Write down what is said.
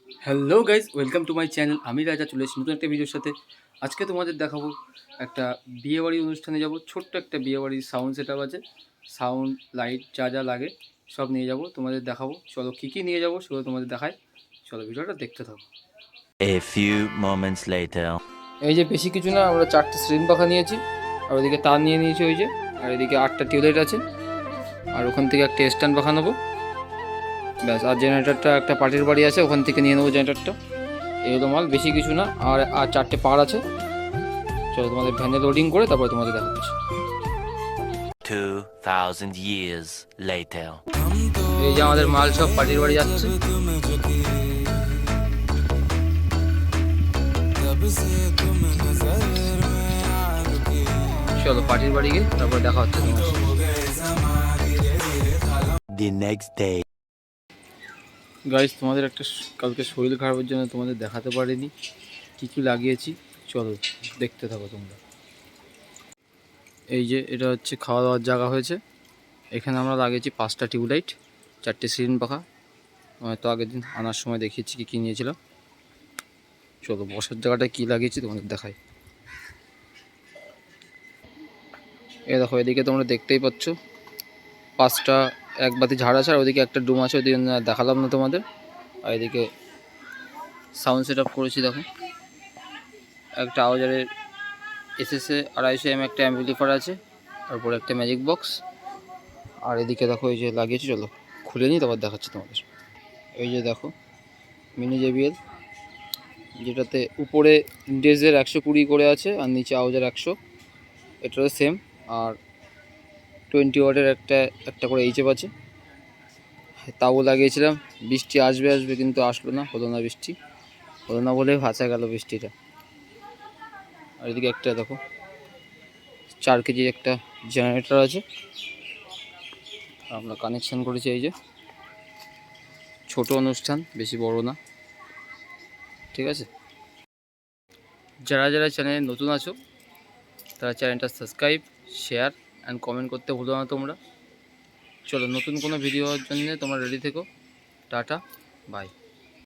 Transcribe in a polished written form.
Hello guys, welcome to my channel. আমি রাজা চলে এসেছি নতুন একটা ভিডিওর সাথে। আজকে তোমাদের দেখাবো একটা বিয়েবাড়ির অনুষ্ঠানে যাব। ছোট্ট একটা বিয়েবাড়ির সাউন্ড সেট আপ আছে, সাউন্ড লাইট যা যা লাগে সব নিয়ে যাব, তোমাদের দেখাবো। চলো কী কী নিয়ে যাবো সেগুলো তোমাদের দেখায়। চলো ভিডিওটা দেখতে থাকো। A few moments later. এই যে বেশি কিছু না, আমরা 4টে স্ক্রিন পাখা নিয়েছি, আর ওইদিকে তার নিয়ে নিয়েছি ওই যে, আর এদিকে 8টা টিউবলাইট আছে, আর ওখান থেকে একটা স্ট্যান্ড পাখা নেবো ব্যাস। আর জেনারেটরটা একটা পার্টির বাড়ি আছে, ওখান থেকে নিয়ে নেবো জেনারেটরটা। এগুলো মাল, বেশি কিছু না। আর আর 4টে পার আছে। চলো তোমাদের ভ্যানে লোডিং করে তারপরে তোমাদের দেখাচ্ছি। 2000 years later. এই যে আমাদের মাল সব পার্টির বাড়ি যাচ্ছে। চলো পার্টির বাড়ি গিয়ে তারপর দেখা হচ্ছে তোমার। The next day. গাইস, তোমাদের একটা কালকে শরীর খারাপের জন্য তোমাদের দেখাতে পারিনি কী কী লাগিয়েছি। চলো দেখতে থাকো তোমরা। এই যে এটা হচ্ছে খাওয়া দাওয়ার জায়গা হয়েছে। এখানে আমরা লাগিয়েছি 5টা টিউবলাইট, 4টে সিলিং পাখা। তো আগের দিন আনার সময় দেখিয়েছি কী কী নিয়েছিলাম। চলো বসার জায়গাটা কী লাগিয়েছি তোমাদের দেখাই। এ দেখো, এদিকে তোমরা দেখতেই পাচ্ছ 5টা এক বাতি ঝাড় আছে, আর ওদিকে একটা ডুম আছে, ওদিকে দেখালাম না তোমাদের। আর এদিকে সাউন্ড সেট আপ করেছি, দেখো একটা আওয়াজারের এসএসএ 250 একটা অ্যাম্পলিফায়ার আছে, তারপরে একটা ম্যাজিক বক্স। আর এদিকে দেখো এই যে লাগিয়েছি, চলো খুলে নিই তারপর দেখাচ্ছি তোমাদের। এই যে দেখো মিনি JBL, যেটাতে উপরে ডেজের 120 করে আছে আর নিচে আওয়াজার 100, এটারও সেম। আর 20 ওয়াটের একটা করে এইচএফ আছে। তাও লাগিয়েছিলাম, বৃষ্টি আসবে আসবে কিন্তু আসলো না, হলো না বৃষ্টি, হলো না বলে ভাসা গেল বৃষ্টিটা। আর এদিকে একটা দেখো 4 কেজি একটা জেনারেটর আছে, আমরা কানেকশান করেছি। এই যে ছোট অনুষ্ঠান, বেশি বড় না, ঠিক আছে। যারা যারা চ্যানেলে নতুন আছো তারা চ্যানেলটা সাবস্ক্রাইব, শেয়ার অ্যান্ড কমেন্ট করতে ভুলো না তোমরা। চলো নতুন কোনো ভিডিওর জন্য তোমরা রেডি থেকো। Tata, by.